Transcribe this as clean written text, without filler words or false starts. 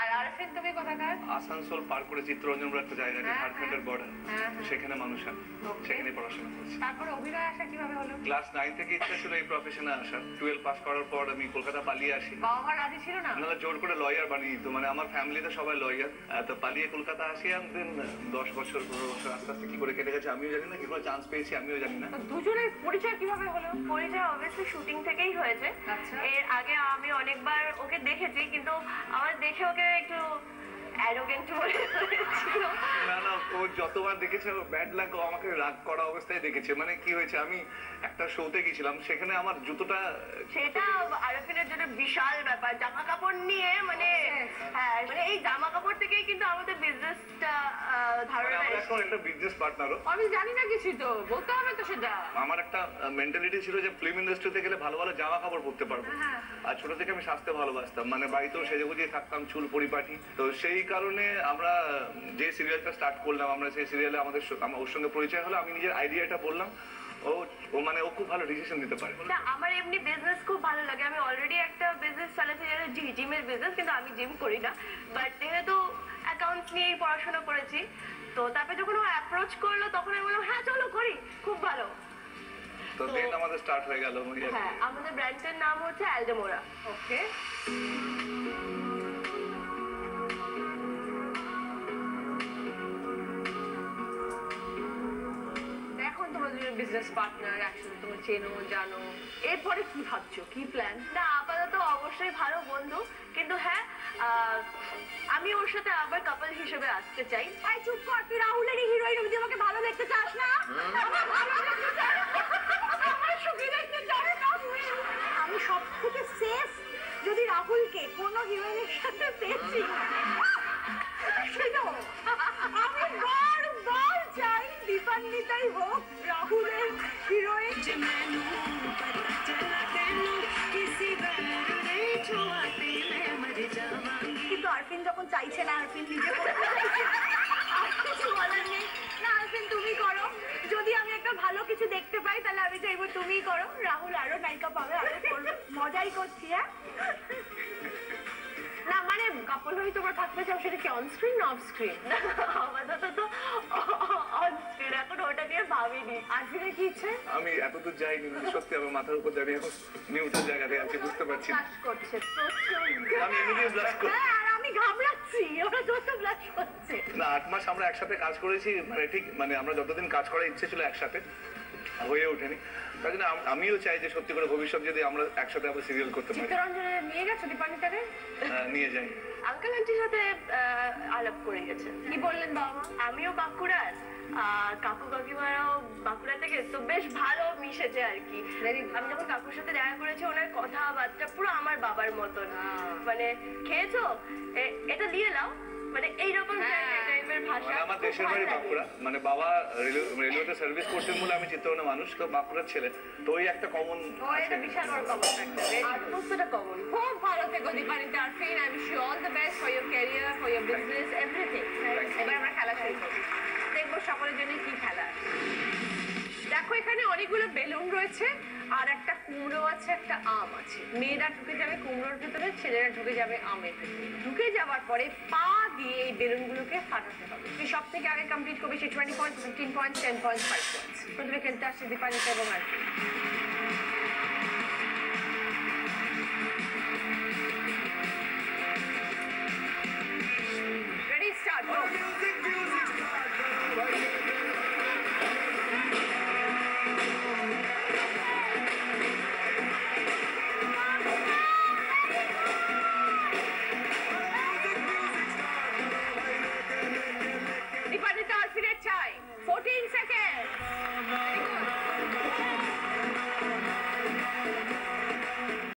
আর আরফিন তুমি কোথাকার? আসানসোল পার করে চিত্তরঞ্জন বলে একটা জায়গা আছে, ঝাড়খণ্ডের বর্ডার, সেখানে মানুষ সেখানে পড়াশোনা করছি। তারপরে অভিনয় আসা কিভাবে হলো? ক্লাস 9 থেকে ইচ্ছা ছিল এই প্রফেশনে আসার। 12 পাস করার পর আমি কলকাতা পালিয়ে আসি। বাবা মা রাজি ছিল না? ওনারা জোর করে লয়ার বানিয়ে দিত, মানে আমার ফ্যামিলিতে সবাই লয়ার। তো পালিয়ে কলকাতা আসি, দেন 10 বছর 15 বছর আস্তে আস্তে কি করে কেটে গেছে আমিও জানি না, কি করে চান্স পেয়েছি আমিও জানি না। দুজনের পরিচয় কিভাবে হলো? পরিচয় অবভিয়াসলি শুটিং থেকেই হয়েছে। এর আগে আমি অনেকবার ওকে দেখেছি, কিন্তু আমার দেখে ওকে একটু অ্যারোগেন্ট মনে হয়েছিল। না না, ও যতবার দেখেছে ও ব্যাড লাক, ও আমাকে রাগ করা অবস্থায় দেখেছে। মানে কি হয়েছে, আমি একটা শোতে গেছিলাম, সেখানে আমার জুতোটা, সেটা আরফিনের জন্য বিশাল ব্যাপার। জামা কাপড় নিয়ে মানে হ্যাঁ, মানে এই জামা কাপড় থেকেই কিন্তু আমাদের বিজনেসটা ধারণা। আমার এখন একটা বিজনেস পার্টনারও। আমি জানি না কিছু, তো বলতে হবে তো সেটা। আমার একটা মেন্টালিটি ছিল যে ফিল্ম ইন্ডাস্ট্রিতে গেলে ভালো ভালো জামা কাপড় পরতে পারবো। আর ছোট থেকে আমি সাজতে ভালোবাসতাম, মানে বাড়িতেও সেজে গুজিয়ে থাকতাম, চুল পরিপাটি। তো সেই কারণে আমরা যে সিরিয়ালটা স্টার্ট করলাম, আমরা সেই সিরিয়ালে ওর সঙ্গে পরিচয় হলো। আমি নিজের আইডিয়াটা বললাম, ও মানে ও খুব ভালো ডিসিশন দিতে পারে। না, আমার এমনি বিজনেস খুব ভালো লাগে। আমি অলরেডি একটা বিজনেস চালাচ্ছি, জিমের বিজনেস, কিন্তু আমি জিম করি না। বাট যেহেতু অ্যাকাউন্টস নিয়েই পড়াশোনা করেছি, তো তারপরে যখন ও অ্যাপ্রোচ করলো তখন আমি বললাম হ্যাঁ চলো করি, খুব ভালো। তো দেন আমাদের স্টার্ট হয়ে গেল। হ্যাঁ, আমাদের ব্র্যান্ডের নাম হচ্ছে অ্যালডেমোরা। ওকে। এখন তোমার দুজন বিজনেস পার্টনার, একসাথে তোমরা চেনো জানো, এরপরে কি ভাবছো, কি প্ল্যান? না, আপাতত অবশ্যই ভালো বন্ধু, কিন্তু হ্যাঁ আমি ওর সাথে আবার কাপল হিসেবে আসতে চাই। আই চুপ কর, তুই রাহুলেরই হিরোইন, তুই আমাকে ভালো দেখতে চাস না? আমি সব থেকে সেফ যদি রাহুলকে কোনো হিরোইনের সাথে পেয়েছি, আমি বারবার চাই দীপান্বিতাই হোক রাহুলের হিরোইন। কিন্তু আরফিন যখন চাইছে না, আরফিন নিজে আর কিছু বলার নেই। না আরফিন তুমি করো, যদি আমি একটা ভালো কিছু দেখতে পাই তাহলে আমি চাইবো তুমিই করো। রাহুল আরো নায়িকা পাবে, আরো করবে, মজাই করছি। হ্যাঁ না মানে কাপল হয়ে তোমরা থাকতে চাও, সেটা কি অন স্ক্রিন না অফ স্ক্রিন? আপাতত তো অন স্ক্রিন, এখন ওটা নিয়ে ভাবিনি। আরফিনের কি ইচ্ছে? আমি এতদূর যাইনি, সত্যি আমার মাথার উপর দাঁড়িয়ে এখন নিউট্রাল জায়গাতে আছি, বুঝতে পারছি না। ব্লাশ করছে আমি এমনিতেই ব্লাশ করছি। হ্যাঁ, আর আমি ঘাবড়াচ্ছি, ওরা যত ব্লাশ করছে। না, 8 মাস আমরা একসাথে কাজ করেছি, মানে ঠিক মানে আমরা যতদিন কাজ করার ইচ্ছে ছিল একসাথে হয়ে ওঠেনি। তাই জন্য আমিও চাই যে সত্যি করে ভবিষ্যৎ যদি আমরা একসাথে আবার সিরিয়াল করতে পারি। চিত্তরঞ্জনে নিয়ে গেছো দীপান্বিতাকে? নিয়ে যাই। আঙ্কেল আন্টির সাথে আলাপ করে গেছে। কি বললেন বাবা মা? আমিও বাঁকুড়ার, কাকু কাকিমারাও বাঁকুড়া থেকে, তো বেশ ভালো মিশেছে আর কি। আমি যখন কাকুর সাথে দেখা করেছি, ওনার কথাবার্তা পুরো আমার বাবার মতন। মানে খেয়েছো, এটা দিয়ে নাও, মানে এইরকম টাইপের ভাষা। আমার দেশের বাড়ি বাঁকুড়া, মানে বাবা রেলওয়েতে সার্ভিস করতেন বলে আমি চিত্তরঞ্জনের মানুষ, তো বাঁকুড়ার ছেলে, তো ওই একটা কমন এটা বিশাল বড় কমন ফ্যাক্টর, আর প্রত্যেকটা কমন। খুব ভালো থেকো Dipanwita. Arfin, I wish you all the best for your career, for your business, everything. এবার আমরা খেলা শুরু করি, দেখবো সকলের জন্য কি খেলা। দেখো এখানে অনেকগুলো বেলুন রয়েছে, আর একটা কুমড়ো আছে, একটা আম আছে। মেয়েরা ঢুকে যাবে কুমড়োর ভিতরে, ছেলেরা ঢুকে যাবে আমের ভিতরে। ঢুকে যাওয়ার পরে পা দিয়ে এই বেলুনগুলোকে ফাটাতে হবে। সব থেকে আগে কমপ্লিট করবে সে 20 পয়েন্ট, 15 পয়েন্ট, 10 পয়েন্ট, 5 পয়েন্ট। প্রথমে খেলতে আসছে দীপান্বিতা এবং আরফিন।